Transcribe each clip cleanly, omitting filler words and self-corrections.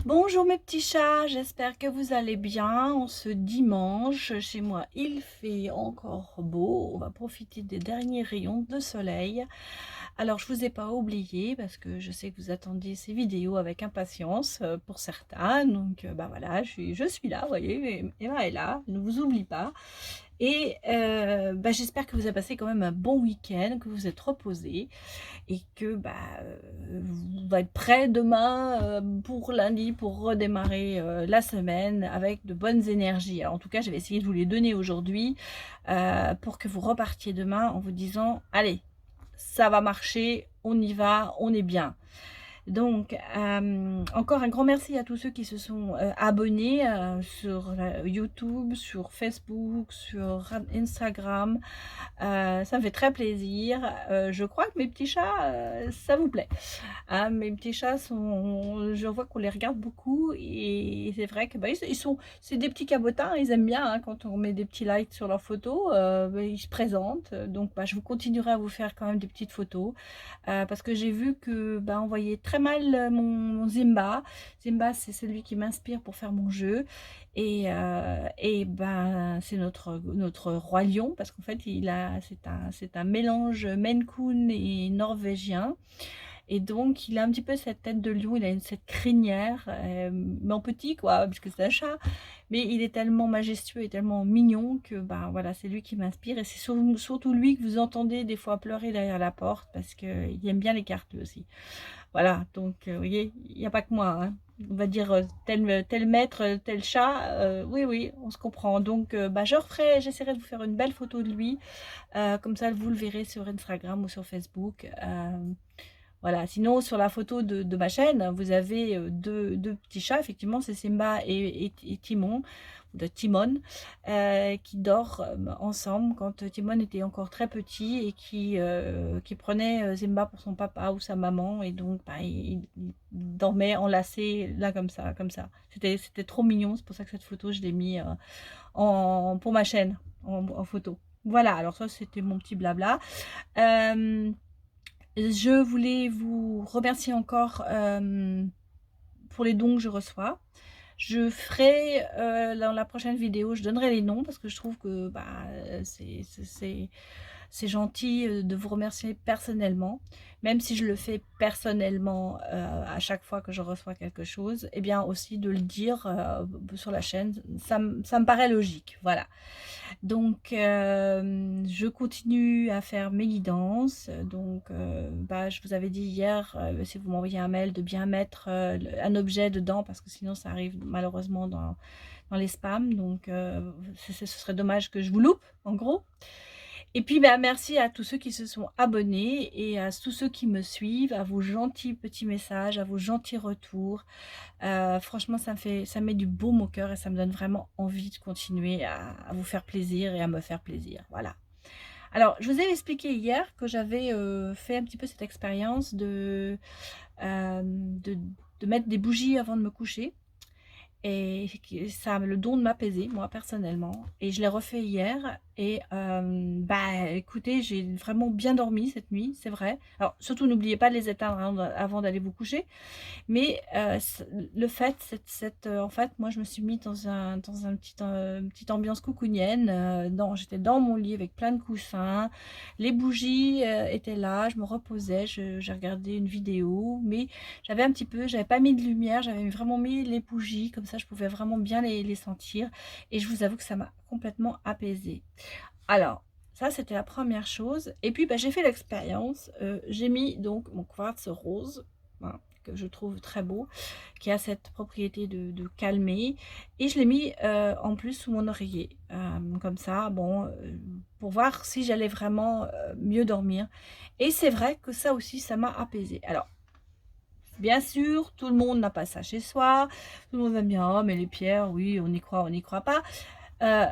Bonjour mes petits chats, j'espère que vous allez bien. On se dimanche, chez moi il fait encore beau, on va profiter des derniers rayons de soleil. Alors je vous ai pas oublié parce que je sais que vous attendiez ces vidéos avec impatience pour certains. Donc bah voilà, je suis là, vous voyez, Emma est là, elle ne vous oublie pas. Et bah, j'espère que vous avez passé quand même un bon week-end, que vous êtes reposés et que bah, vous va être prêt demain pour lundi pour redémarrer la semaine avec de bonnes énergies. Alors, en tout cas, je vais essayer de vous les donner aujourd'hui pour que vous repartiez demain en vous disant allez, ça va marcher, on y va, on est bien. Donc, encore un grand merci à tous ceux qui se sont abonnés sur YouTube, sur Facebook, sur Instagram. Ça me fait très plaisir. Je crois que mes petits chats, ça vous plaît. Hein, mes petits chats sont, je vois qu'on les regarde beaucoup et c'est vrai que bah, ils sont, c'est des petits cabotins, ils aiment bien hein, quand on met des petits likes sur leurs photos, bah, ils se présentent. Donc bah, je vous continuerai à vous faire quand même des petites photos parce que j'ai vu que bah, on voyait très mal mon Zimba. Zimba, c'est celui qui m'inspire pour faire mon jeu et ben c'est notre roi lion parce qu'en fait c'est un mélange Maine Coon et norvégien. Et donc, il a un petit peu cette tête de lion, il a cette crinière, mais en petit, quoi, puisque c'est un chat. Mais il est tellement majestueux et tellement mignon que, ben voilà, c'est lui qui m'inspire. Et c'est surtout lui que vous entendez des fois pleurer derrière la porte, parce qu'il aime bien les cartes lui aussi. Voilà, donc, vous voyez, il n'y a pas que moi, hein. On va dire tel maître, tel chat, oui, oui, on se comprend. Donc, bah, j'essaierai de vous faire une belle photo de lui, comme ça vous le verrez sur Instagram ou sur Facebook. Voilà, sinon sur la photo de ma chaîne, vous avez deux petits chats, effectivement, c'est Simba et Timon, de Timon, qui dorment ensemble quand Timon était encore très petit et qui prenait Simba pour son papa ou sa maman et donc bah, il dormait enlacé là comme ça, comme ça. C'était trop mignon, c'est pour ça que cette photo je l'ai mis pour ma chaîne en photo. Voilà, alors ça c'était mon petit blabla. Euh, je voulais vous remercier encore pour les dons que je reçois. Je ferai dans la prochaine vidéo, je donnerai les noms parce que je trouve que bah, c'est gentil de vous remercier personnellement, même si je le fais personnellement à chaque fois que je reçois quelque chose, et bien aussi de le dire sur la chaîne, ça me paraît logique, voilà. Donc, je continue à faire mes guidances. Donc, bah, je vous avais dit hier, si vous m'envoyez un mail, de bien mettre un objet dedans parce que sinon ça arrive malheureusement dans les spams. Donc, ce serait dommage que je vous loupe, en gros. Et puis, bah, merci à tous ceux qui se sont abonnés et à tous ceux qui me suivent, à vos gentils petits messages, à vos gentils retours. Franchement, ça me met du baume au cœur et ça me donne vraiment envie de continuer à vous faire plaisir et à me faire plaisir. Voilà. Alors, je vous ai expliqué hier que j'avais fait un petit peu cette expérience de mettre des bougies avant de me coucher. Et ça a le don de m'apaiser, moi, personnellement. Et je l'ai refait hier. Et bah, écoutez, j'ai vraiment bien dormi cette nuit, c'est vrai. Alors, surtout, n'oubliez pas de les éteindre avant d'aller vous coucher. Mais le fait, en fait, moi, je me suis mis dans un petite ambiance cocoonienne. J'étais dans mon lit avec plein de coussins. Les bougies étaient là, je me reposais, j'ai regardé une vidéo. Mais j'avais pas mis de lumière, j'avais vraiment mis les bougies. Comme ça, je pouvais vraiment bien les sentir. Et je vous avoue que ça m'a complètement apaisée. Alors, ça, c'était la première chose. Et puis, bah, j'ai fait l'expérience. J'ai mis donc mon quartz rose, hein, que je trouve très beau, qui a cette propriété de calmer. Et je l'ai mis en plus sous mon oreiller. Comme ça, bon, pour voir si j'allais vraiment mieux dormir. Et c'est vrai que ça aussi, ça m'a apaisée. Alors, bien sûr, tout le monde n'a pas ça chez soi. Tout le monde va me dire, oh, mais les pierres, oui, on n'y croit pas.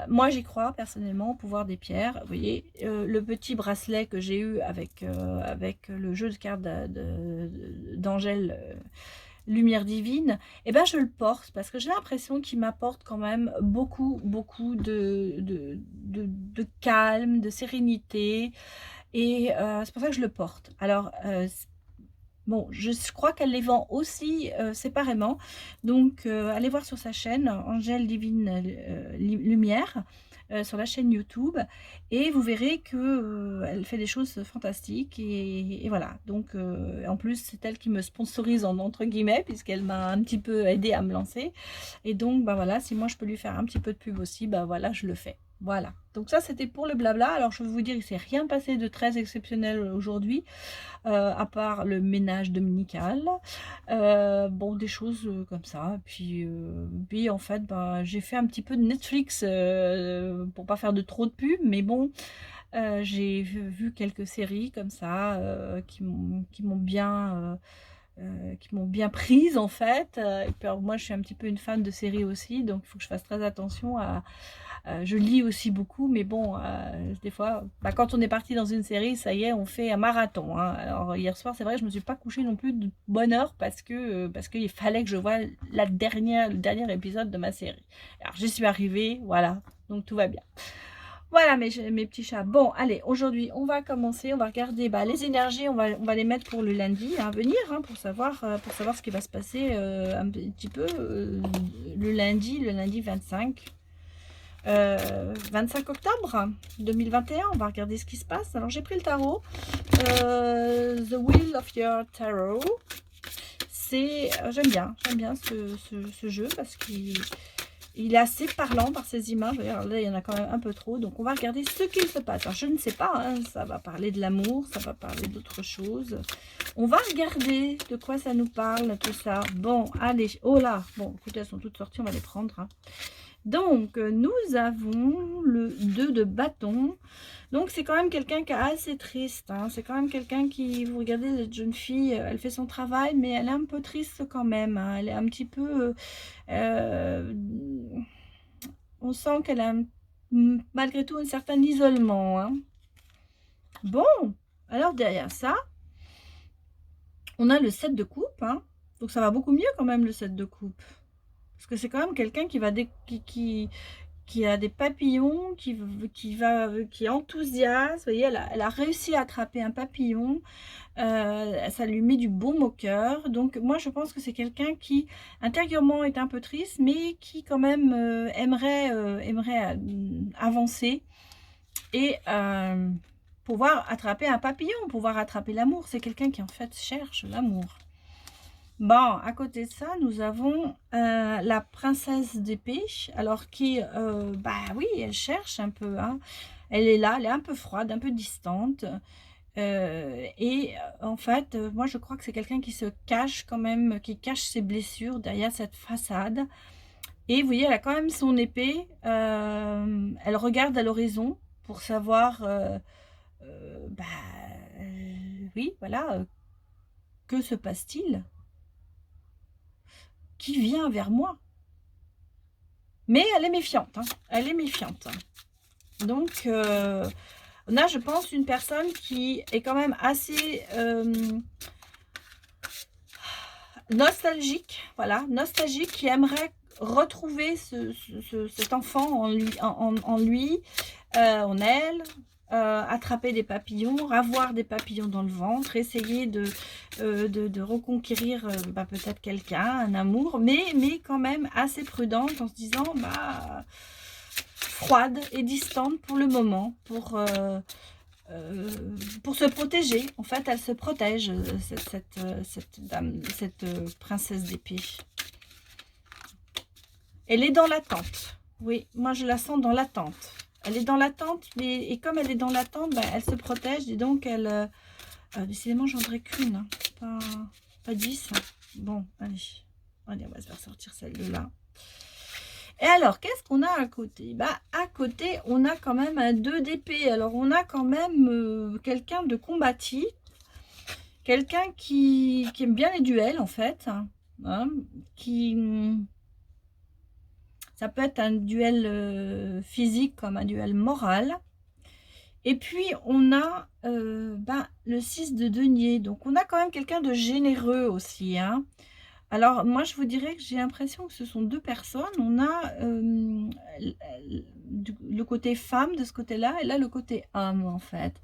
Moi, j'y crois personnellement au pouvoir des pierres. Vous voyez, le petit bracelet que j'ai eu avec le jeu de cartes d'Angèle Lumière Divine, eh ben, je le porte parce que j'ai l'impression qu'il m'apporte quand même beaucoup, beaucoup de calme, de sérénité. Et c'est pour ça que je le porte. Alors, Bon, je crois qu'elle les vend aussi séparément. Donc, allez voir sur sa chaîne, Angèle Divine Lumière, sur la chaîne YouTube. Et vous verrez que elle fait des choses fantastiques. Et voilà. Donc, en plus, c'est elle qui me sponsorise, entre guillemets, puisqu'elle m'a un petit peu aidé à me lancer. Et donc, bah voilà, si moi je peux lui faire un petit peu de pub aussi, bah voilà, je le fais. Voilà. Donc ça, c'était pour le blabla. Alors, je vais vous dire, il ne s'est rien passé de très exceptionnel aujourd'hui, à part le ménage dominical. Bon, des choses comme ça. Puis en fait, bah, j'ai fait un petit peu de Netflix pour pas faire de trop de pub. Mais bon, j'ai vu quelques séries comme ça qui m'ont bien prise en fait. Et puis alors, moi, je suis un petit peu une fan de séries aussi, donc il faut que je fasse très attention à, je lis aussi beaucoup, mais bon, des fois, bah, quand on est parti dans une série, ça y est, on fait un marathon, hein. Alors hier soir, c'est vrai, je me suis pas couchée non plus de bonne heure parce qu'il fallait que je voie le dernier épisode de ma série. Alors j'y suis arrivée, voilà, donc tout va bien. Voilà mes petits chats. Bon, allez, aujourd'hui, on va commencer. On va regarder bah, les énergies. On va les mettre pour le lundi à venir, hein, pour savoir ce qui va se passer un petit peu le lundi 25 octobre 2021. On va regarder ce qui se passe. Alors, j'ai pris le tarot. The Wheel of Your Tarot. J'aime bien ce jeu parce qu'il est assez parlant par ces images. Alors là, il y en a quand même un peu trop. Donc, on va regarder ce qu'il se passe. Alors, je ne sais pas. Hein, ça va parler de l'amour. Ça va parler d'autres choses. On va regarder de quoi ça nous parle, tout ça. Bon, allez. Oh là. Bon, écoutez, elles sont toutes sorties. On va les prendre. Hein. Donc, nous avons le 2 de bâton. Donc, c'est quand même quelqu'un qui est assez triste. Hein. C'est quand même quelqu'un qui, vous regardez, cette jeune fille, elle fait son travail, mais elle est un peu triste quand même. Hein. Elle est un petit peu... on sent qu'elle a malgré tout un certain isolement. Hein. Bon, alors derrière ça, on a le 7 de coupe. Hein. Donc, ça va beaucoup mieux quand même, le 7 de coupe. Parce que c'est quand même quelqu'un qui va qui a des papillons, qui est enthousiaste. Vous voyez, elle a réussi à attraper un papillon. Ça lui met du baume au cœur. Donc, moi, je pense que c'est quelqu'un qui, intérieurement, est un peu triste, mais qui, quand même, aimerait avancer et pouvoir attraper un papillon, pouvoir attraper l'amour. C'est quelqu'un qui, en fait, cherche l'amour. Bon, à côté de ça, nous avons la princesse d'épée, alors qui, bah oui, elle cherche un peu, hein. Elle est là, elle est un peu froide, un peu distante, en fait, moi je crois que c'est quelqu'un qui se cache quand même, qui cache ses blessures derrière cette façade. Et vous voyez, elle a quand même son épée, elle regarde à l'horizon pour savoir, bah oui, voilà, que se passe-t-il? Qui vient vers moi? Mais elle est méfiante, hein. Elle est méfiante. Donc, on a, je pense, une personne qui est quand même assez nostalgique, voilà, nostalgique, qui aimerait retrouver cet enfant en lui, en elle, attraper des papillons, avoir des papillons dans le ventre, essayer de reconquérir bah, peut-être quelqu'un, un amour, mais quand même assez prudente en se disant, bah, froide et distante pour le moment, pour se protéger. En fait, elle se protège, cette dame, cette princesse d'épée. Elle est dans l'attente. Oui, moi je la sens dans l'attente. Elle est dans l'attente, et comme elle est dans l'attente, ben, elle se protège. Et donc, elle... décidément, j'en voudrais qu'une. Hein. Pas 10. Hein. Bon, allez. Allez, on va se faire sortir celle-là. Et alors, qu'est-ce qu'on a à côté? Bah, à côté, on a quand même un 2 d'épée. Alors, on a quand même quelqu'un de combatif. Quelqu'un qui aime bien les duels, en fait. Hein, ça peut être un duel physique comme un duel moral. Et puis, on a le 6 de denier. Donc, on a quand même quelqu'un de généreux aussi. Hein. Alors moi je vous dirais que j'ai l'impression que ce sont 2 personnes. On a, le côté femme de ce côté-là et là le côté homme en fait.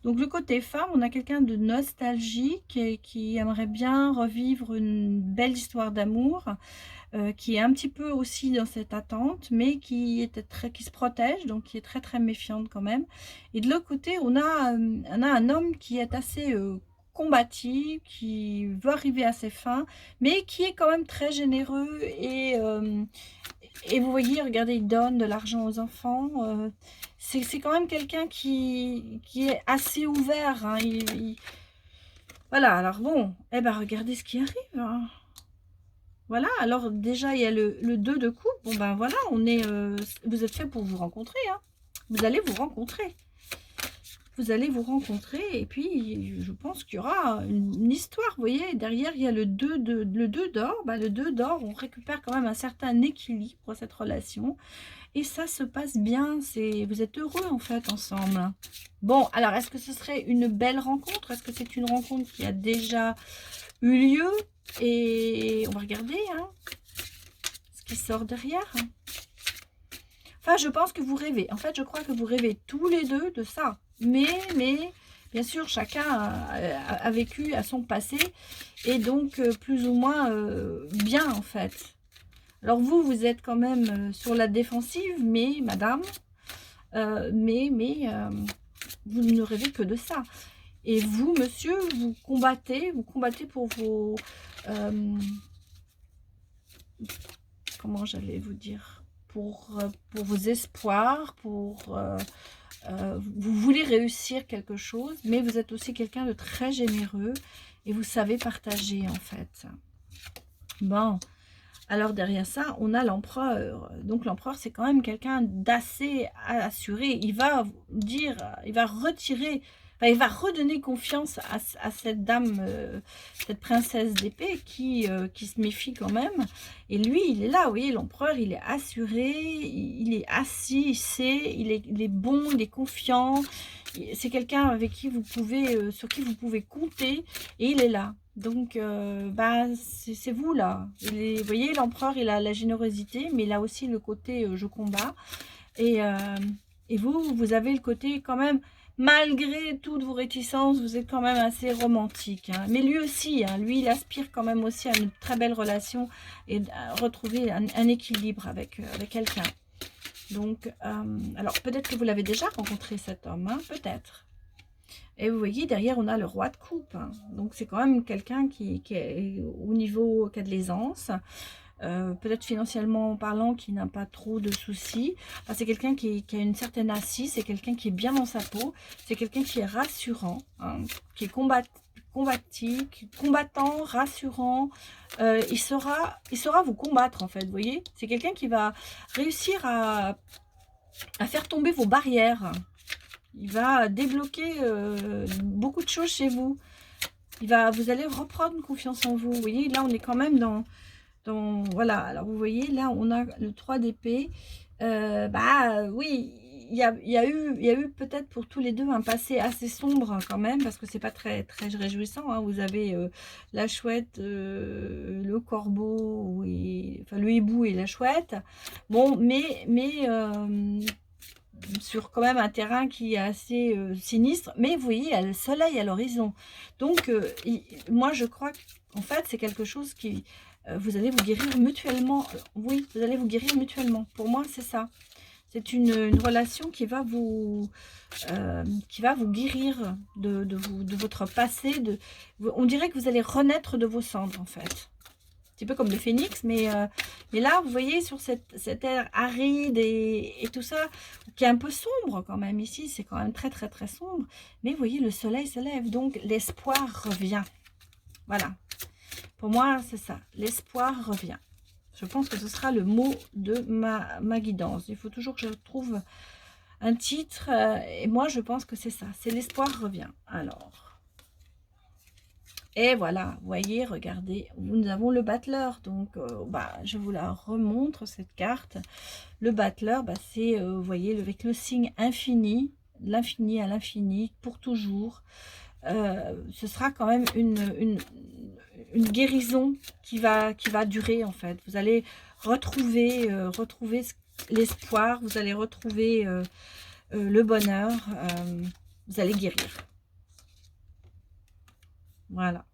Donc le côté femme, on a quelqu'un de nostalgique et qui aimerait bien revivre une belle histoire d'amour, qui est un petit peu aussi dans cette attente, mais qui se protège, donc qui est très, très méfiante quand même. Et de l'autre côté, on a un homme qui est assez, combatif, qui veut arriver à ses fins, mais qui est quand même très généreux et vous voyez, regardez, il donne de l'argent aux enfants, c'est quand même quelqu'un qui est assez ouvert, hein. Voilà, alors bon, eh ben, regardez ce qui arrive, hein. Voilà, alors déjà, il y a le 2 de coupe. Bon, ben voilà, vous êtes fait pour vous rencontrer, hein. Vous allez vous rencontrer. Vous allez vous rencontrer et puis je pense qu'il y aura une histoire. Vous voyez, derrière, il y a le 2 d'or. Bah, le 2 d'or, on récupère quand même un certain équilibre pour cette relation. Et ça se passe bien. Vous êtes heureux, en fait, ensemble. Bon, alors, est-ce que ce serait une belle rencontre? Est-ce que c'est une rencontre qui a déjà eu lieu? Et on va regarder, hein, ce qui sort derrière. Enfin, je pense que vous rêvez. En fait, je crois que vous rêvez tous les deux de ça. Mais bien sûr, chacun a vécu à son passé. Et donc, plus ou moins bien, en fait. Alors, vous êtes quand même sur la défensive, mais, madame, vous ne rêvez que de ça. Et vous, monsieur, vous combattez pour vos... comment j'allais vous dire, pour vos espoirs, vous voulez réussir quelque chose, mais vous êtes aussi quelqu'un de très généreux et vous savez partager en fait. Bon, alors derrière ça, on a l'empereur. Donc l'empereur, c'est quand même quelqu'un d'assez assuré. Il va dire, il va retirer, enfin, il va redonner confiance à cette dame, cette princesse d'épée qui se méfie quand même. Et lui, il est là, vous voyez, l'empereur, il est assuré, il est assis, il sait, il est bon, il est confiant. C'est quelqu'un avec qui vous pouvez, sur qui vous pouvez compter, et il est là. Donc, bah, c'est vous là. Vous voyez, l'empereur, il a la générosité, mais il a aussi le côté je combats. Et, vous avez le côté quand même, malgré toutes vos réticences, vous êtes quand même assez romantique, hein. Mais lui aussi, hein, lui, il aspire quand même aussi à une très belle relation et à retrouver un équilibre avec quelqu'un. Donc, alors peut-être que vous l'avez déjà rencontré cet homme, hein, peut-être. Et vous voyez, derrière, on a le roi de coupe, hein. Donc, c'est quand même quelqu'un qui est au niveau, qui a de l'aisance, peut-être financièrement parlant, qui n'a pas trop de soucis. Enfin, c'est quelqu'un qui a une certaine assise, c'est quelqu'un qui est bien dans sa peau, c'est quelqu'un qui est rassurant, hein, qui est combattant, rassurant. Il saura vous combattre, en fait, vous voyez. C'est quelqu'un qui va réussir à faire tomber vos barrières. Il va débloquer beaucoup de choses chez vous. Vous allez reprendre confiance en vous. Vous voyez, là, on est quand même voilà, alors vous voyez, là, on a le 3 d'épée. Bah oui, il y a eu peut-être pour tous les deux un passé assez sombre, hein, quand même, parce que c'est pas très, très réjouissant, hein. Vous avez la chouette, le corbeau, enfin le hibou et la chouette. Bon, sur quand même un terrain qui est assez sinistre, mais vous voyez, il y a le soleil à l'horizon. Donc, moi, je crois qu'en fait, c'est quelque chose qui... vous allez vous guérir mutuellement. Oui, vous allez vous guérir mutuellement. Pour moi, c'est ça. C'est une relation qui va vous guérir de votre passé. On dirait que vous allez renaître de vos cendres, en fait. Un petit peu comme le phénix, mais là, vous voyez, sur cette air aride et tout ça, qui est un peu sombre quand même ici, c'est quand même très, très, très sombre. Mais vous voyez, le soleil se lève, donc l'espoir revient. Voilà. Pour moi, c'est ça. L'espoir revient. Je pense que ce sera le mot de ma guidance. Il faut toujours que je trouve un titre. Et moi, je pense que c'est ça. C'est l'espoir revient. Alors... Et voilà, vous voyez, regardez, nous avons le battleur. Donc, bah, je vous la remontre, cette carte. Le battleur, bah, c'est, vous voyez, avec le signe infini, l'infini à l'infini, pour toujours. Ce sera quand même une guérison qui va durer en fait. Vous allez retrouver l'espoir, vous allez retrouver le bonheur, vous allez guérir. Voilà.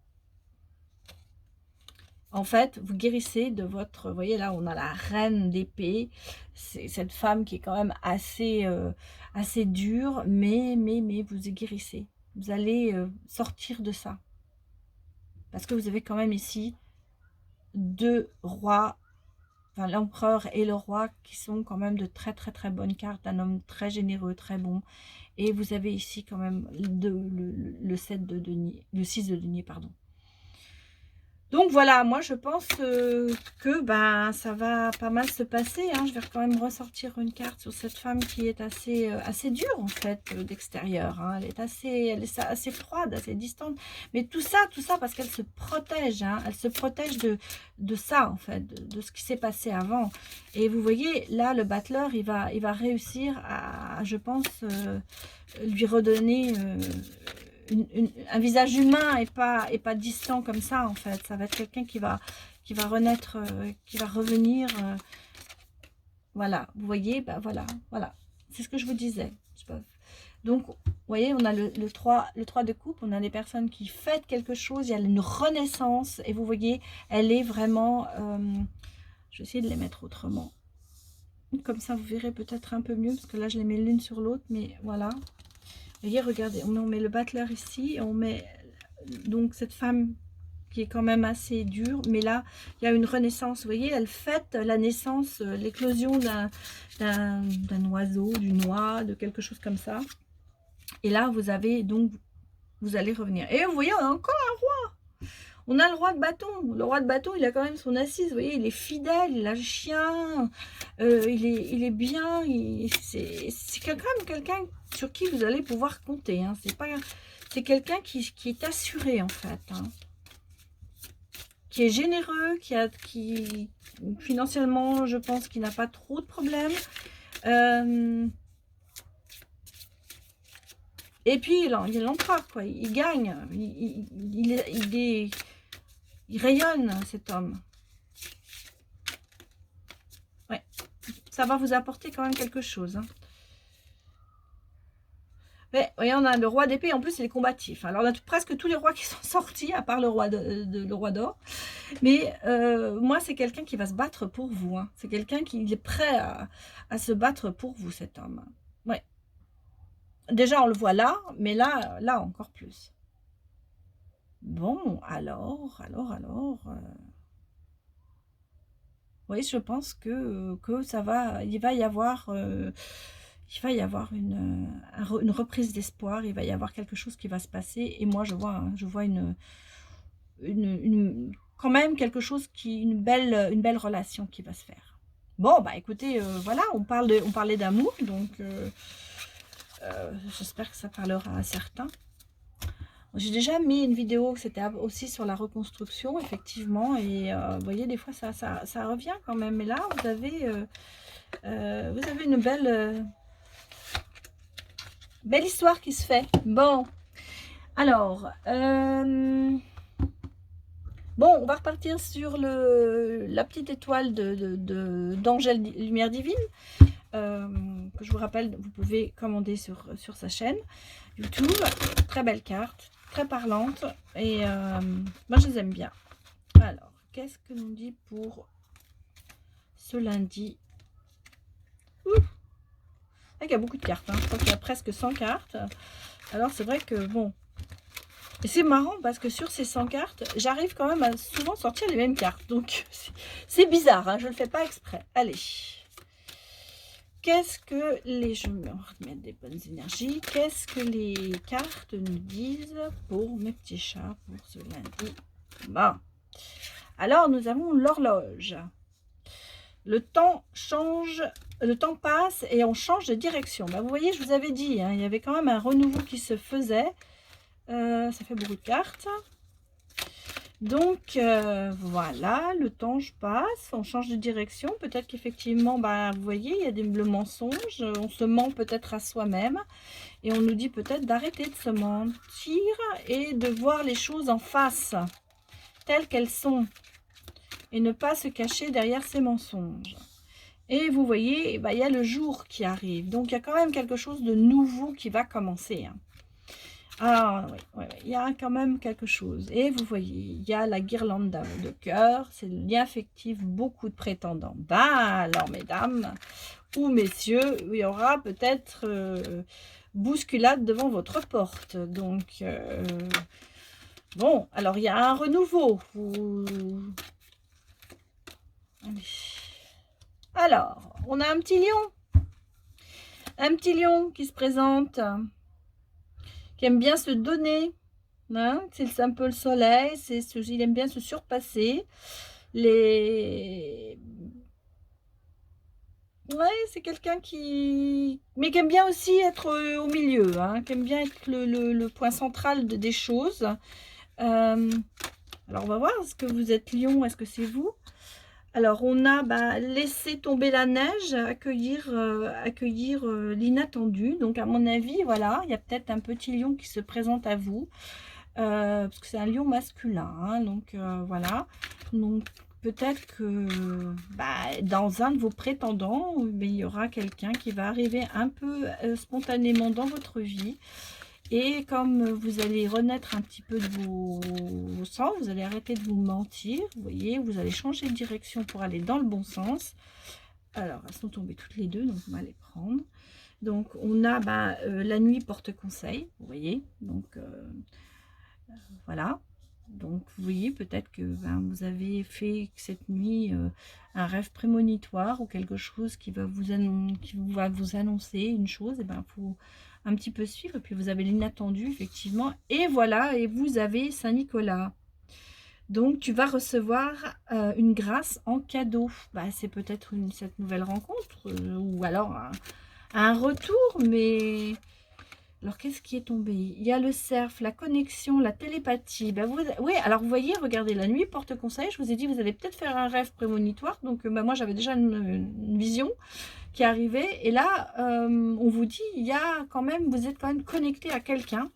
En fait, vous guérissez de votre... Vous voyez, là, on a la reine d'épée. C'est cette femme qui est quand même assez dure, mais vous guérissez. Vous allez sortir de ça. Parce que vous avez quand même ici deux rois, enfin l'empereur et le roi, qui sont quand même de très bonnes cartes, un homme très généreux, très bon. Et vous avez ici quand même le 7 de denier, le 6 de denier, pardon. Donc voilà, moi je pense que ben, ça va pas mal se passer. Hein. Je vais quand même ressortir une carte sur cette femme qui est assez dure en fait d'extérieur. Hein. Elle est assez froide, assez distante. Mais tout ça parce qu'elle se protège. Hein. Elle se protège de ça en fait, de ce qui s'est passé avant. Et vous voyez, là le battleur, il va réussir à, je pense, lui redonner... un visage humain et pas distant comme ça en fait. Ça va être quelqu'un qui va renaître, qui va revenir. Voilà, vous voyez, ben voilà. C'est ce que je vous disais. Donc, vous voyez, on a le 3 de coupe, on a des personnes qui fêtent quelque chose, il y a une renaissance, et vous voyez, elle est vraiment... je vais essayer de les mettre autrement. Comme ça, vous verrez peut-être un peu mieux, parce que là, je les mets l'une sur l'autre, mais voilà. Voyez, regardez, on met le battleur ici, on met donc cette femme qui est quand même assez dure, mais là, il y a une renaissance. Vous voyez, elle fête la naissance, l'éclosion d'un oiseau, d'une oie, de quelque chose comme ça. Et là, vous avez donc, vous allez revenir. Et vous voyez, on a encore un roi. On a le roi de bâton. Le roi de bâton, il a quand même son assise. Vous voyez, il est fidèle, il a le chien, il est bien. C'est quand même quelqu'un sur qui vous allez pouvoir compter. Hein. C'est quelqu'un qui est assuré, en fait. Hein. Qui est généreux, qui financièrement, je pense qu'il n'a pas trop de problèmes. Et puis, il est l'empereur, quoi. Il gagne. Il rayonne, cet homme. Ouais. Ça va vous apporter quand même quelque chose. Hein. Mais, voyez, on a le roi d'épée. En plus, il est combatif. Alors, on a presque tous les rois qui sont sortis, à part le roi le roi d'or. Mais moi, c'est quelqu'un qui va se battre pour vous. Hein. C'est quelqu'un qui est prêt à se battre pour vous, cet homme. Ouais. Déjà, on le voit là, mais là encore plus. Bon, alors... Oui, je pense que ça va, il va y avoir une reprise d'espoir, il va y avoir quelque chose qui va se passer. Et moi, je vois quand même quelque chose une belle relation qui va se faire. Bon, bah écoutez, voilà, on parlait d'amour, donc j'espère que ça parlera à certains. J'ai déjà mis une vidéo, c'était aussi sur la reconstruction, effectivement, et vous voyez, des fois, ça revient quand même. Mais là, vous avez une belle histoire qui se fait. Bon, alors, bon, on va repartir sur la petite étoile d'Angèle Lumière Divine, que je vous rappelle, vous pouvez commander sur sa chaîne YouTube. Très belle carte. Très parlante, et moi je les aime bien. Alors, qu'est-ce que l'on dit pour ce lundi? Il y a beaucoup de cartes, hein. Je crois qu'il y a presque 100 cartes. Alors c'est vrai que bon, et c'est marrant parce que sur ces 100 cartes, j'arrive quand même à souvent sortir les mêmes cartes, donc c'est bizarre, hein. Je ne le fais pas exprès. Allez, qu'est-ce que je vais remettre des bonnes énergies. Qu'est-ce que les cartes nous disent pour mes petits chats pour ce lundi? Bon. Alors, nous avons l'horloge. Le temps change, le temps passe et on change de direction. Ben, vous voyez, je vous avais dit, hein, il y avait quand même un renouveau qui se faisait. Ça fait beaucoup de cartes. Donc, voilà, le temps passe, on change de direction. Peut-être qu'effectivement, bah, vous voyez, il y a le mensonge. On se ment peut-être à soi-même. Et on nous dit peut-être d'arrêter de se mentir et de voir les choses en face. telles qu'elles sont et ne pas se cacher derrière ces mensonges. Et vous voyez, il y a le jour qui arrive. Donc, il y a quand même quelque chose de nouveau qui va commencer. Hein. Ah oui, il y a quand même quelque chose. Et vous voyez, il y a la guirlande de cœur. C'est le lien affectif, beaucoup de prétendants. Alors, mesdames ou messieurs, il y aura peut-être bousculade devant votre porte. Donc, bon, alors il y a un renouveau. Alors, on a un petit lion. Un petit lion qui se présente, qui aime bien se donner. Hein, c'est un peu le soleil, il aime bien se surpasser. Ouais, c'est quelqu'un mais qui aime bien aussi être au milieu, hein, qui aime bien être le point central des choses. Alors, on va voir, est-ce que vous êtes lion, est-ce que c'est vous? Alors, on a laissé tomber la neige, accueillir l'inattendu. Donc, à mon avis, voilà, il y a peut-être un petit lion qui se présente à vous. Parce que c'est un lion masculin. Hein, donc, voilà. Donc, peut-être que dans un de vos prétendants, il y aura quelqu'un qui va arriver un peu spontanément dans votre vie. Et comme vous allez renaître un petit peu de vos sens, vous allez arrêter de vous mentir, vous voyez, vous allez changer de direction pour aller dans le bon sens. Alors, elles sont tombées toutes les deux, donc on va les prendre. Donc, on a la nuit porte conseil, vous voyez. Donc, voilà. Donc, vous voyez, peut-être que vous avez fait cette nuit un rêve prémonitoire ou quelque chose qui va vous annoncer une chose. Et faut un petit peu suivre. Et puis, vous avez l'inattendu, effectivement. Et voilà, et vous avez Saint-Nicolas. Donc, tu vas recevoir une grâce en cadeau. C'est peut-être cette nouvelle rencontre ou alors un retour, mais... Alors, qu'est-ce qui est tombé? Il y a le cerf, la connexion, la télépathie. Oui, alors vous voyez, regardez, la nuit porte conseil. Je vous ai dit, vous allez peut-être faire un rêve prémonitoire. Donc, moi, j'avais déjà une vision qui arrivait. Et là, on vous dit, il y a quand même, vous êtes quand même connecté à quelqu'un.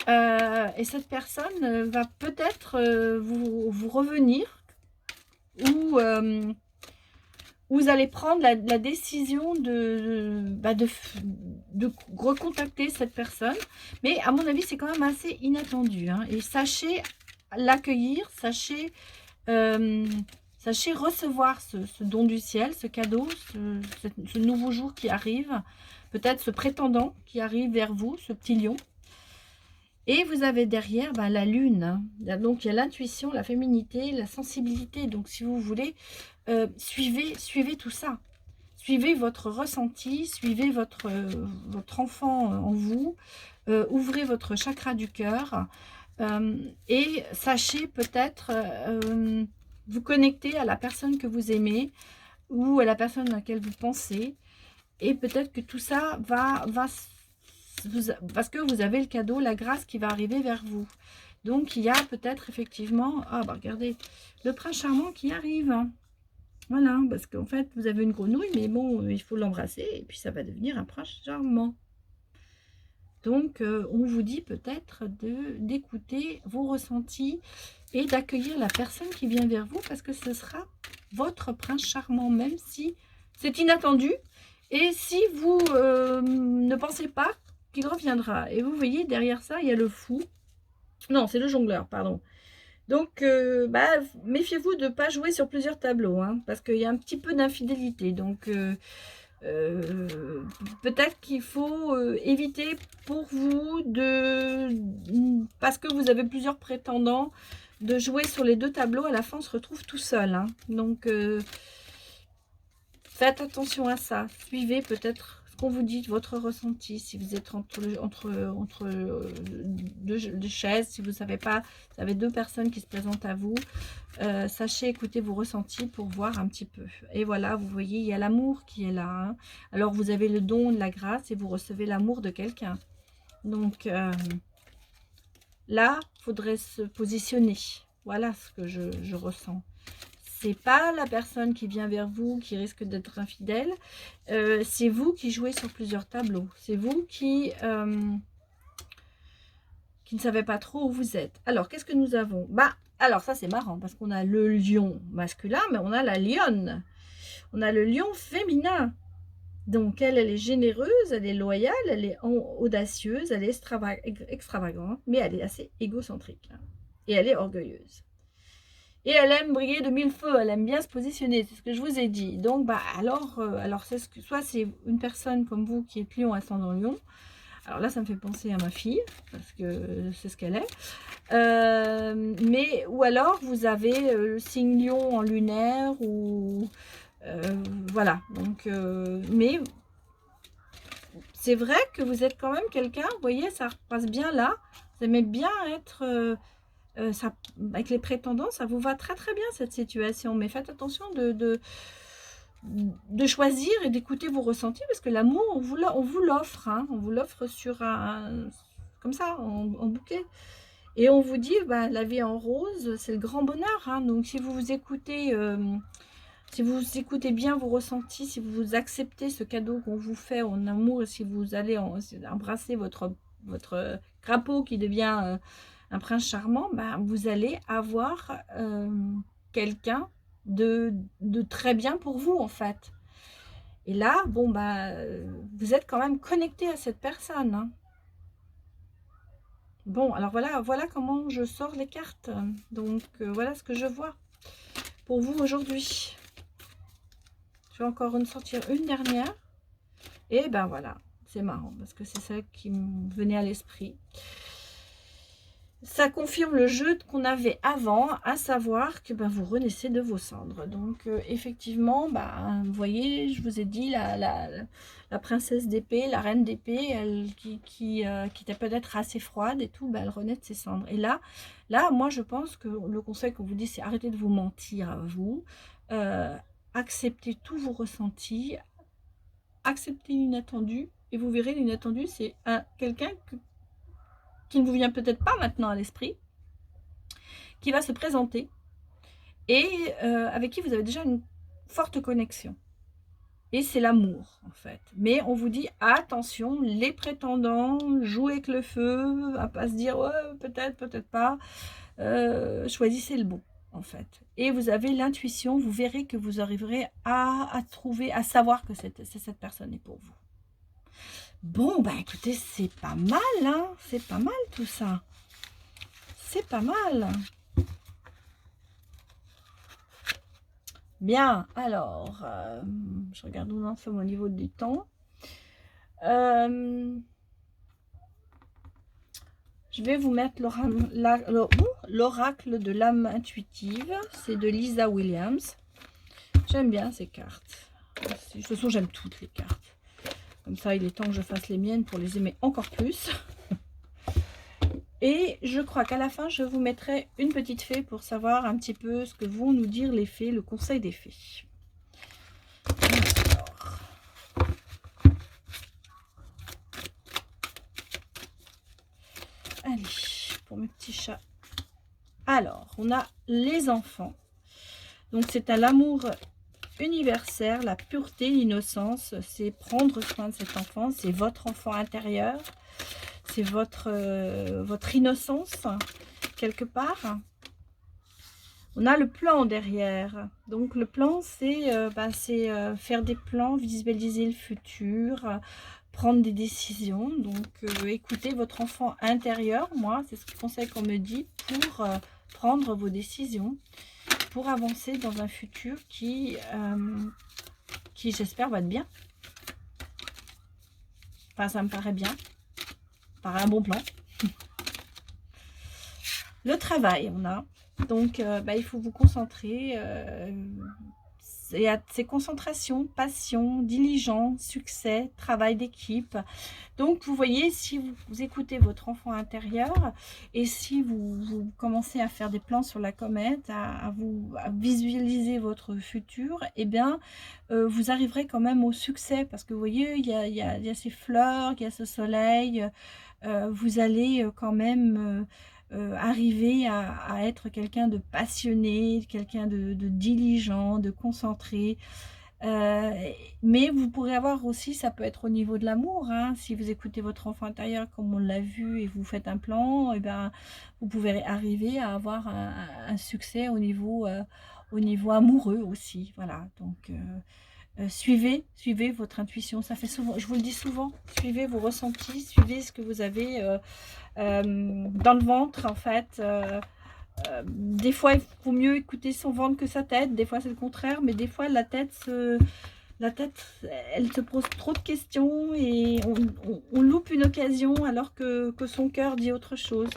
Et cette personne va peut-être vous revenir ou... vous allez prendre la décision de recontacter cette personne. Mais à mon avis, c'est quand même assez inattendu. Hein. Et sachez l'accueillir, sachez recevoir ce don du ciel, ce cadeau, ce nouveau jour qui arrive. Peut-être ce prétendant qui arrive vers vous, ce petit lion. Et vous avez derrière la lune. Hein. Donc, il y a l'intuition, la féminité, la sensibilité. Donc, si vous voulez, suivez tout ça. Suivez votre ressenti, suivez votre enfant en vous. Ouvrez votre chakra du cœur. Et sachez peut-être vous connecter à la personne que vous aimez ou à la personne à laquelle vous pensez. Et peut-être que tout ça va parce que vous avez le cadeau, la grâce qui va arriver vers vous. Donc, il y a peut-être effectivement... regardez, le prince charmant qui arrive. Voilà, parce qu'en fait, vous avez une grenouille, mais bon, il faut l'embrasser, et puis ça va devenir un prince charmant. Donc, on vous dit peut-être d'écouter vos ressentis et d'accueillir la personne qui vient vers vous, parce que ce sera votre prince charmant, même si c'est inattendu. Et si vous ne pensez pas qu'il reviendra. Et vous voyez, derrière ça, il y a le fou. Non, c'est le jongleur, pardon. Donc, méfiez-vous de ne pas jouer sur plusieurs tableaux, hein, parce qu'il y a un petit peu d'infidélité. Donc, peut-être qu'il faut éviter pour vous parce que vous avez plusieurs prétendants, de jouer sur les deux tableaux. À la fin, on se retrouve tout seul. Hein. Donc, faites attention à ça. Suivez peut-être ce qu'on vous dit, votre ressenti. Si vous êtes entre deux chaises, si vous ne savez pas, vous avez deux personnes qui se présentent à vous, sachez écouter vos ressentis pour voir un petit peu. Et voilà, vous voyez, il y a l'amour qui est là. Hein. Alors, vous avez le don de la grâce et vous recevez l'amour de quelqu'un. Donc, là, il faudrait se positionner. Voilà ce que je ressens. C'est pas la personne qui vient vers vous qui risque d'être infidèle. C'est vous qui jouez sur plusieurs tableaux. C'est vous qui qui ne savait pas trop où vous êtes. Alors, qu'est-ce que nous avons? Bah, alors ça c'est marrant, parce qu'on a le lion masculin, mais on a la lionne. On a le lion féminin. Donc, elle est généreuse, elle est loyale, elle est audacieuse, elle est extravagante, mais elle est assez égocentrique. Hein. Et elle est orgueilleuse. Et elle aime briller de mille feux, elle aime bien se positionner, c'est ce que je vous ai dit. Donc, bah, alors c'est soit c'est une personne comme vous qui est lion, ascendant lion. Alors là, ça me fait penser à ma fille, parce que c'est ce qu'elle est. Mais, ou alors, vous avez le signe lion en lunaire, ou... voilà, donc... mais c'est vrai que vous êtes quand même quelqu'un, vous voyez, ça passe bien là. Vous aimez bien être... ça, avec les prétendants, ça vous va très très bien cette situation. Mais faites attention de choisir et d'écouter vos ressentis, parce que l'amour, on vous l'offre. Hein, on vous l'offre sur comme ça, en bouquet. Et on vous dit, bah, la vie en rose, c'est le grand bonheur. Hein, donc si vous écoutez bien vos ressentis, si vous acceptez ce cadeau qu'on vous fait en amour, et si vous allez embrasser votre crapaud qui devient un prince charmant, bah, vous allez avoir quelqu'un de très bien pour vous, en fait. Et là, bon, bah, vous êtes quand même connecté à cette personne. Hein. Bon, alors voilà comment je sors les cartes. Donc, voilà ce que je vois pour vous aujourd'hui. Je vais encore sortir une dernière. Et ben voilà, c'est marrant parce que c'est ça qui me venait à l'esprit. Ça confirme le jeu qu'on avait avant, à savoir que ben, vous renaissez de vos cendres. Donc effectivement, ben, vous voyez, je vous ai dit, la princesse d'épée, la reine d'épée, elle qui était peut-être assez froide et tout, ben, elle renaît de ses cendres. Et là, moi je pense que le conseil qu'on vous dit, c'est arrêtez de vous mentir à vous, acceptez tous vos ressentis, acceptez l'inattendu, et vous verrez, l'inattendu, c'est quelqu'un qui ne vous vient peut-être pas maintenant à l'esprit, qui va se présenter et avec qui vous avez déjà une forte connexion. Et c'est l'amour, en fait. Mais on vous dit, attention, les prétendants, jouez avec le feu, à pas se dire, ouais, peut-être, peut-être pas. Choisissez le bon, en fait. Et vous avez l'intuition, vous verrez que vous arriverez à trouver, à savoir que cette personne est pour vous. Bon, bah écoutez, c'est pas mal, hein. C'est pas mal tout ça. C'est pas mal. Bien, alors, je regarde où on en sommes au niveau du temps. Je vais vous mettre l'oracle de l'âme intuitive. C'est de Lisa Williams. J'aime bien ces cartes. De toute façon, j'aime toutes les cartes. Comme ça, il est temps que je fasse les miennes pour les aimer encore plus. Et je crois qu'à la fin, je vous mettrai une petite fée pour savoir un petit peu ce que vont nous dire les fées, le conseil des fées. Alors. Allez, pour mes petits chats. Alors, on a les enfants. Donc, c'est à l'amour universel, la pureté, l'innocence. C'est prendre soin de cet enfant. C'est votre enfant intérieur. C'est votre innocence, quelque part. On a le plan derrière. Donc, le plan, c'est faire des plans, visualiser le futur, prendre des décisions. Donc, écoutez votre enfant intérieur. Moi, c'est ce conseil qu'on me dit pour prendre vos décisions, pour avancer dans un futur qui j'espère, va être bien. Enfin, ça me paraît bien. Par un bon plan. Le travail, on a. Donc, il faut vous concentrer. C'est concentration, passion, diligence, succès, travail d'équipe. Donc, vous voyez, si vous écoutez votre enfant intérieur et si vous commencez à faire des plans sur la comète, à visualiser votre futur, eh bien, vous arriverez quand même au succès. Parce que vous voyez, il y a ces fleurs, il y a ce soleil. Vous allez quand même arriver à être quelqu'un de passionné, quelqu'un de diligent, de concentré. Euh, mais vous pourrez avoir aussi, ça peut être au niveau de l'amour, hein, si vous écoutez votre enfant intérieur comme on l'a vu et vous faites un plan, et ben, vous pouvez arriver à avoir un succès au niveau amoureux aussi. Voilà, donc suivez votre intuition. Ça fait souvent, je vous le dis souvent, suivez vos ressentis, suivez ce que vous avez dans le ventre en fait. Des fois, il faut mieux écouter son ventre que sa tête. Des fois, c'est le contraire. Mais des fois, la tête, elle se pose trop de questions et on loupe une occasion alors que son cœur dit autre chose.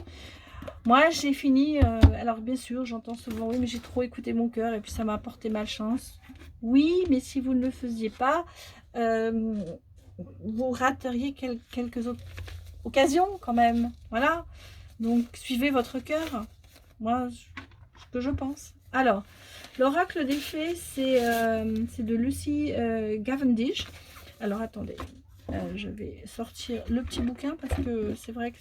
Moi, j'ai fini... alors, bien sûr, j'entends souvent, oui, mais j'ai trop écouté mon cœur et puis ça m'a apporté malchance. Oui, mais si vous ne le faisiez pas, euh, vous rateriez quelques autres occasions quand même. Voilà. Donc, suivez votre cœur. Moi, ce que je pense. Alors, l'oracle des fées, c'est de Lucy Cavendish. Alors, attendez, je vais sortir le petit bouquin parce que c'est vrai que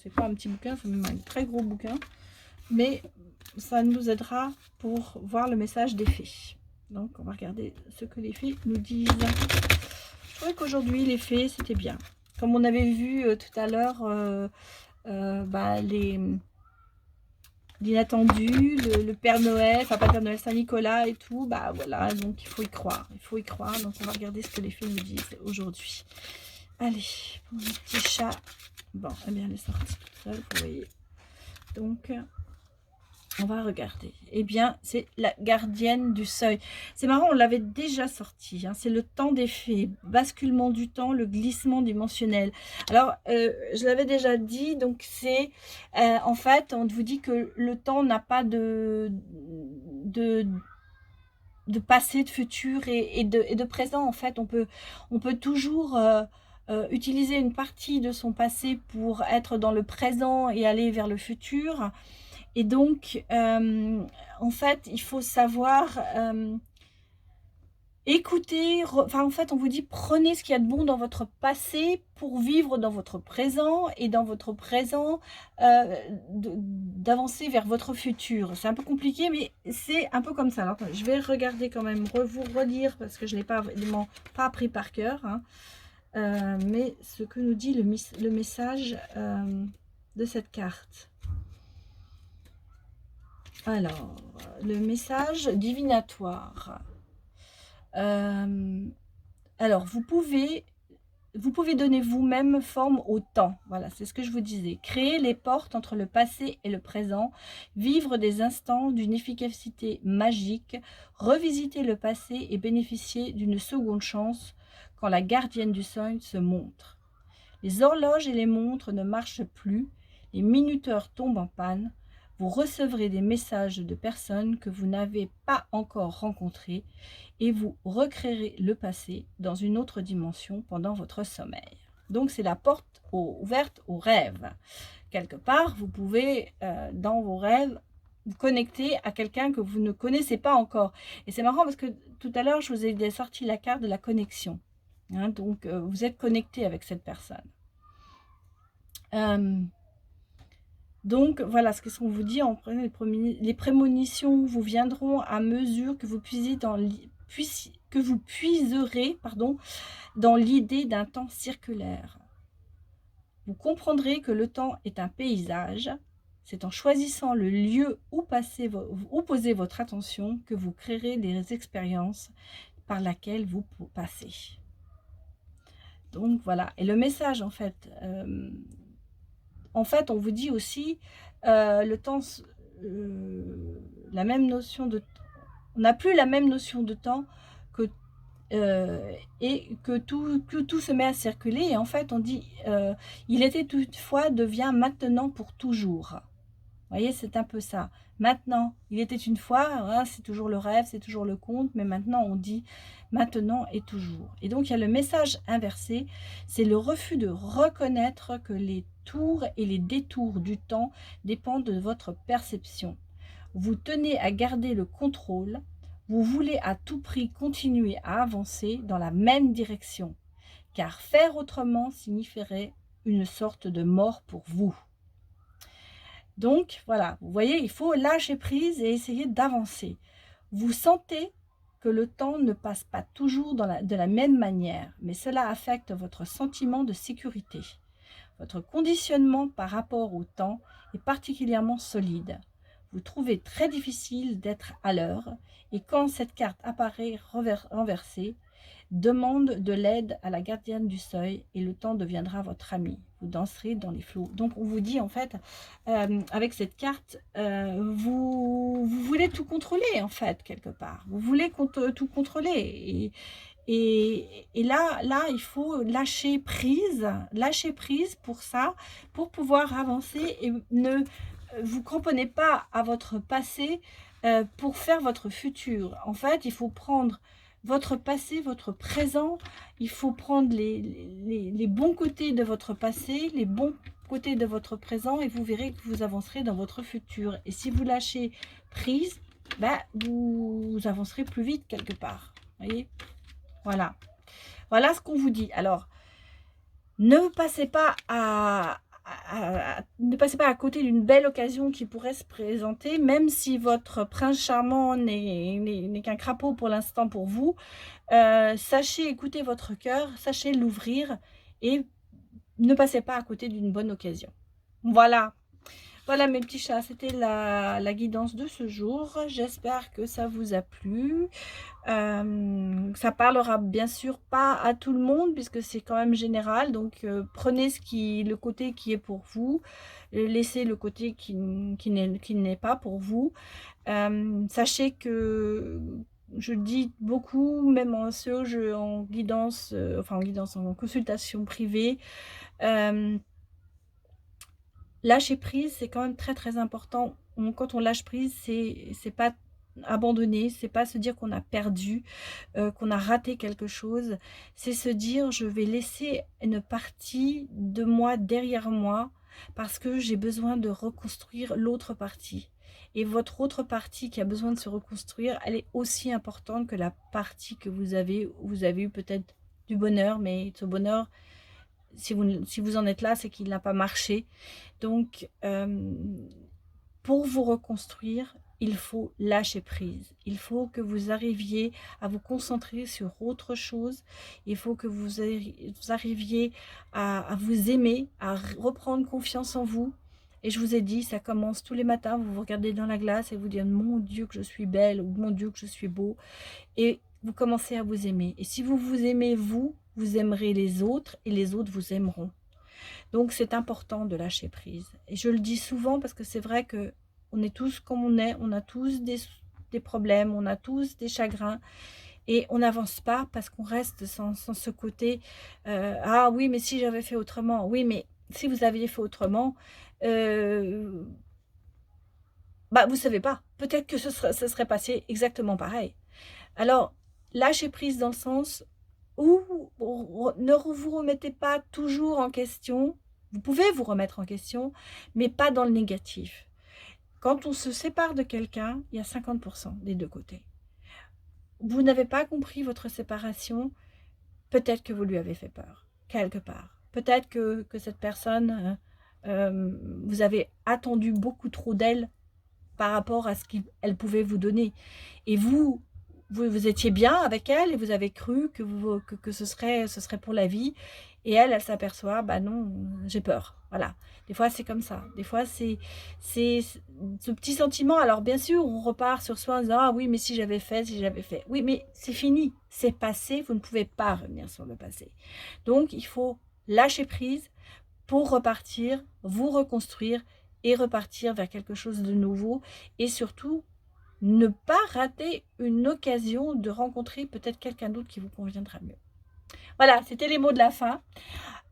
c'est pas un petit bouquin, c'est même un très gros bouquin. Mais ça nous aidera pour voir le message des fées. Donc, on va regarder ce que les fées nous disent. Je trouvais qu'aujourd'hui, les fées, c'était bien. Comme on avait vu tout à l'heure, l'inattendu, le Père Noël, enfin pas le Père Noël, Saint-Nicolas et tout, bah voilà, donc il faut y croire, donc on va regarder ce que les fées nous disent aujourd'hui. Allez, pour mon petit chat, bon, eh bien elle est sortie toute seule, vous voyez, donc on va regarder. Eh bien, c'est la gardienne du seuil. C'est marrant, on l'avait déjà sorti. Hein. C'est le temps des fées, basculement du temps, le glissement dimensionnel. Alors, je l'avais déjà dit, donc c'est... en fait, on vous dit que le temps n'a pas de passé, de futur et de présent. En fait, on peut toujours... utiliser une partie de son passé pour être dans le présent et aller vers le futur. Et donc, en fait, il faut savoir écouter. Enfin, en fait, on vous dit, prenez ce qu'il y a de bon dans votre passé pour vivre dans votre présent et dans votre présent, d'avancer vers votre futur. C'est un peu compliqué, mais c'est un peu comme ça. Alors, je vais regarder quand même, vous relire, parce que je ne l'ai pas vraiment pas appris par cœur. Hein. Mais ce que nous dit le message de cette carte. Alors, le message divinatoire. Alors, vous pouvez donner vous-même forme au temps. Voilà, c'est ce que je vous disais. Créer les portes entre le passé et le présent, vivre des instants d'une efficacité magique, revisiter le passé et bénéficier d'une seconde chance quand la gardienne du seuil se montre. Les horloges et les montres ne marchent plus, les minuteurs tombent en panne. Vous recevrez des messages de personnes que vous n'avez pas encore rencontrées et vous recréerez le passé dans une autre dimension pendant votre sommeil. Donc, c'est la porte ouverte aux rêves. Quelque part, vous pouvez, dans vos rêves, vous connecter à quelqu'un que vous ne connaissez pas encore. Et c'est marrant parce que tout à l'heure, je vous ai sorti la carte de la connexion. Hein, donc, vous êtes connecté avec cette personne. Donc, voilà ce qu'on vous dit. Les prémonitions vous viendront à mesure que vous puiserez dans l'idée d'un temps circulaire. Vous comprendrez que le temps est un paysage. C'est en choisissant le lieu où poser votre attention que vous créerez des expériences par lesquelles vous passez. Donc voilà, et le message en fait, on vous dit aussi le temps, la même notion de, on n'a plus la même notion de temps que et que tout se met à circuler. Et en fait, on dit il était toutefois devient maintenant pour toujours. Vous voyez, c'est un peu ça. Maintenant, il était une fois, hein, c'est toujours le rêve, c'est toujours le conte, mais maintenant on dit maintenant et toujours. Et donc il y a le message inversé, c'est le refus de reconnaître que les tours et les détours du temps dépendent de votre perception. Vous tenez à garder le contrôle, vous voulez à tout prix continuer à avancer dans la même direction, car faire autrement signifierait une sorte de mort pour vous. Donc, voilà, vous voyez, il faut lâcher prise et essayer d'avancer. Vous sentez que le temps ne passe pas toujours de la même manière, mais cela affecte votre sentiment de sécurité. Votre conditionnement par rapport au temps est particulièrement solide. Vous trouvez très difficile d'être à l'heure et quand cette carte apparaît renversée, demande de l'aide à la gardienne du seuil et le temps deviendra votre ami. Vous danserez dans les flots. Donc on vous dit en fait, avec cette carte, vous voulez tout contrôler en fait quelque part. Vous voulez tout contrôler. Et là, il faut lâcher prise pour ça, pour pouvoir avancer et ne vous cramponnez pas à votre passé pour faire votre futur. En fait, il faut prendre votre passé, votre présent, il faut prendre les bons côtés de votre passé, les bons côtés de votre présent et vous verrez que vous avancerez dans votre futur. Et si vous lâchez prise, ben, vous avancerez plus vite quelque part. Voyez ? Voilà. Voilà ce qu'on vous dit. Alors, ne passez pas à côté d'une belle occasion qui pourrait se présenter, même si votre prince charmant n'est qu'un crapaud pour l'instant pour vous. Sachez écouter votre cœur, sachez l'ouvrir et ne passez pas à côté d'une bonne occasion. Voilà. Voilà mes petits chats, c'était la guidance de ce jour. J'espère que ça vous a plu. Ça parlera bien sûr pas à tout le monde puisque c'est quand même général. Donc prenez le côté qui est pour vous. Laissez le côté qui n'est pas pour vous. Sachez que je dis beaucoup, même en guidance, en consultation privée. Lâcher prise, c'est quand même très très important. Quand on lâche prise, c'est pas abandonner, c'est pas se dire qu'on a perdu, qu'on a raté quelque chose. C'est se dire je vais laisser une partie de moi derrière moi parce que j'ai besoin de reconstruire l'autre partie. Et votre autre partie qui a besoin de se reconstruire, elle est aussi importante que la partie que vous avez eu peut-être du bonheur, mais ce bonheur, si vous en êtes là, c'est qu'il n'a pas marché. Donc, pour vous reconstruire, il faut lâcher prise. Il faut que vous arriviez à vous concentrer sur autre chose. Il faut que vous arriviez à vous aimer, à reprendre confiance en vous. Et je vous ai dit, ça commence tous les matins. Vous vous regardez dans la glace et vous dites « Mon Dieu que je suis belle » ou « Mon Dieu que je suis beau ». Et vous commencez à vous aimer. Et si vous vous aimez vous aimerez les autres et les autres vous aimeront. Donc, c'est important de lâcher prise. Et je le dis souvent parce que c'est vrai que on est tous comme on est. On a tous des problèmes, on a tous des chagrins. Et on n'avance pas parce qu'on reste sans ce côté ah oui, mais si j'avais fait autrement. Oui, mais si vous aviez fait autrement, bah, vous ne savez pas. Peut-être que ce serait passé exactement pareil. Alors, lâcher prise dans le sens où ne vous remettez pas toujours en question. Vous pouvez vous remettre en question, mais pas dans le négatif. Quand on se sépare de quelqu'un, il y a 50% des deux côtés. Vous n'avez pas compris votre séparation, peut-être que vous lui avez fait peur, quelque part. Peut-être que cette personne, vous avez attendu beaucoup trop d'elle par rapport à ce qu'elle pouvait vous donner. Et vous étiez bien avec elle et vous avez cru que ce serait pour la vie. Et elle s'aperçoit, bah non, j'ai peur. Voilà. Des fois, c'est comme ça. Des fois, c'est ce petit sentiment. Alors, bien sûr, on repart sur soi en disant, ah oui, mais si j'avais fait. Oui, mais c'est fini. C'est passé. Vous ne pouvez pas revenir sur le passé. Donc, il faut lâcher prise pour repartir, vous reconstruire et repartir vers quelque chose de nouveau. Et surtout, ne pas rater une occasion de rencontrer peut-être quelqu'un d'autre qui vous conviendra mieux. Voilà, c'était les mots de la fin.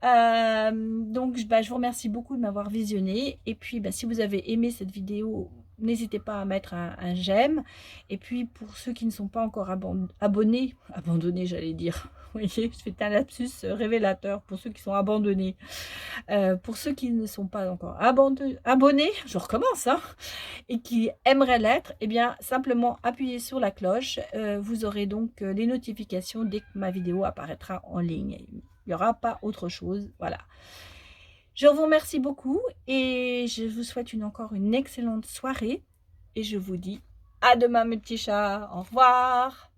Donc, je vous remercie beaucoup de m'avoir visionné. Et puis, si vous avez aimé cette vidéo, n'hésitez pas à mettre un j'aime. Et puis, pour ceux qui ne sont pas encore abonnés, j'allais dire. Vous voyez, je fais un lapsus révélateur pour ceux qui sont abandonnés. Pour ceux qui ne sont pas encore abonnés, je recommence, hein, et qui aimeraient l'être, eh bien, simplement appuyez sur la cloche. Vous aurez donc les notifications dès que ma vidéo apparaîtra en ligne. Il n'y aura pas autre chose. Voilà. Je vous remercie beaucoup et je vous souhaite encore une excellente soirée. Et je vous dis à demain, mes petits chats. Au revoir.